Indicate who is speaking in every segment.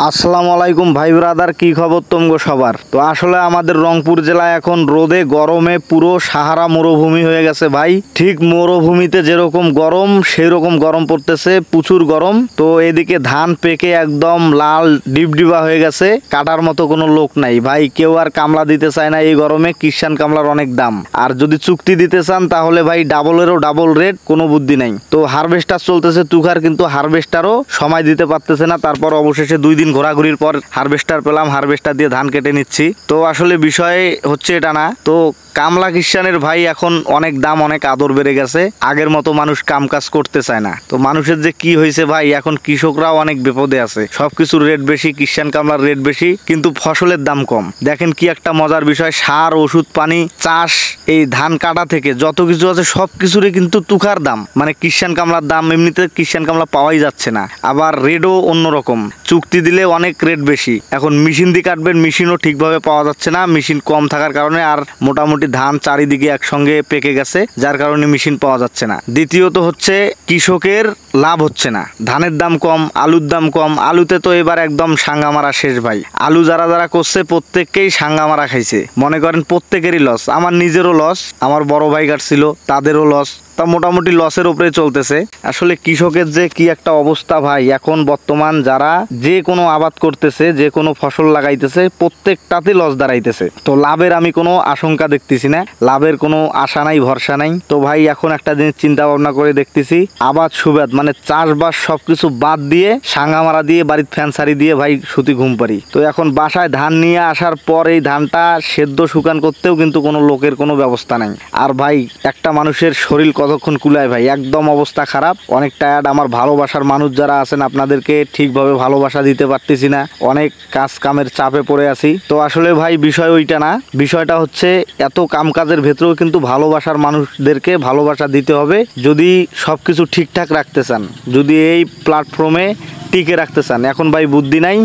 Speaker 1: আসসালামু আলাইকুম ভাই ব্রাদার, কি খবর তোমগো সবার? তো আসলে আমাদের রংপুর জেলা এখন রোদে গরমে পুরো সাহারা মরুভূমি হয়ে গেছে ভাই। ঠিক মরুভূমিতে যেরকম গরম সেই রকম গরম পড়তেছে, প্রচুর গরম। তো এদিকে ধান পেকে একদম লাল ডিবডিবা হয়ে গেছে, কাটার মতো কোনো লোক নাই ভাই। কেউ আর কামলা দিতে চায় না এই গরমে। কিষান কামলার অনেক দাম, আর যদি চুক্তি দিতে চান তাহলে ভাই ডাবলেরও ডাবল রেট, কোনো বুদ্ধি নাই। তো হারভেস্টার চলতেছে তুখার, কিন্তু হারভেস্টারও সময় দিতে পারতেছে না। তারপর অবশেষে 2 দিন ঘোরাঘুরির পর হারভেস্টার পেলাম, হারভেস্টার দিয়ে ধান কেটে নিচ্ছি। তো আসলে বিষয় হচ্ছে এটা না। তো কামলা কিষানের ভাই এখন অনেক দাম, অনেক আদর বেড়ে গেছে। আগের মতো মানুষ কাম কাজ করতে চায় না। তো মানুষের যে কি হয়েছে ভাই, এখন কৃষকরাও অনেক বিপদে আছে। সবকিছুর রেট বেশি, কিষান কামলার রেট বেশি, কিন্তু ফসলের দাম কম। দেখেন কি একটা মজার বিষয়, সার, ওষুধ পানি, চাষ, এই ধান কাটা থেকে যত কিছু আছে সব কিছুরই কিন্তু তুখার দাম। মানে কিষান কামলার দাম, এমনিতে কিষান কামলা পাওয়াই যাচ্ছে না। আবার রেটও অন্যরকম, চুক্তি দিলে অনেক রেট বেশি। এখন মেশিন দিয়ে কাটবেন, মেশিনও ঠিকভাবে পাওয়া যাচ্ছে না, মেশিন কম থাকার কারণে। আর মোটামুটি ধান চারিদিকে একসঙ্গে পেকে গেছে, যার কারণে মেশিন পাওয়া যাচ্ছে না। দ্বিতীয়ত হচ্ছে কৃষকের লাভ হচ্ছে না, ধানের দাম কম, আলুর দাম কম। আলুতে তো এবার একদম সাঙ্গা মারা শেষ ভাই। আলু যারা যারা করছে প্রত্যেককেই সাঙ্গা মারা খাইছে, মনে করেন প্রত্যেকেরই লস। আমার নিজেরও লস, আমার বড় ভাই কাটছিল তাদেরও লস। তা মোটামুটি লসের উপরে চলতেছে। আসলে কৃষকের যে কি একটা অবস্থা ভাই, এখন বর্তমান যারা যে কোনো আবাদ করতেছে, যে কোনো ফসল লাগাইতেছে, প্রত্যেকটাতে লস দাঁড়াইতেছে। তো লাভের আমি কোনো আশঙ্কা দেখতেছি না, লাভের কোনো আশা নাই, ভরসা নাই। তো ভাই এখন একটা জিনিস চিন্তা ভাবনা করে দেখতেছি, আবাদ সুবাদ মানে চাষবাস সবকিছু বাদ দিয়ে, সাঙ্গা মারা দিয়ে, বাড়ির ফ্যান সারি দিয়ে ভাই সুতি ঘুম পারি। তো এখন বাসায় ধান নিয়ে আসার পর এই ধানটা সেদ্ধ শুকান করতেও কিন্তু কোনো লোকের কোনো ব্যবস্থা নাই। আর ভাই একটা মানুষের শরীর কতক্ষণ কুলায় ভাই, একদম অবস্থা খারাপ, অনেক টায়ার্ড। আমার ভালোবাসার মানুষ যারা আছেন আপনাদেরকে ঠিকভাবে ভালোবাসা দিতে পারতেছি না, অনেক কাজ কামের চাপে পড়ে আছি। তো আসলে ভাই বিষয় ওইটা না, বিষয়টা হচ্ছে এত কাম কাজের ভেতরেও কিন্তু ভালোবাসার মানুষদেরকে ভালোবাসা দিতে হবে। যদি সব কিছু ঠিকঠাক রাখতে চান, যদি এই প্ল্যাটফর্মে টিকে রাখতে চান। এখন ভাই বুদ্ধি নাই,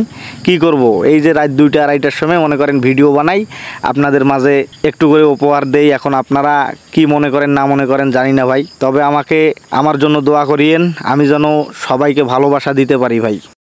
Speaker 1: কি করব? এই যে রাত 2টা 2:30টার সময় মনে করেন ভিডিও বানাই, আপনাদের মাঝে একটু করে উপহার দেই। এখন আপনারা কি মনে করেন না মনে করেন জানি না ভাই, তবে আমাকে আমার জন্য দোয়া করিয়েন, আমি যেন সবাইকে ভালোবাসা দিতে পারি ভাই।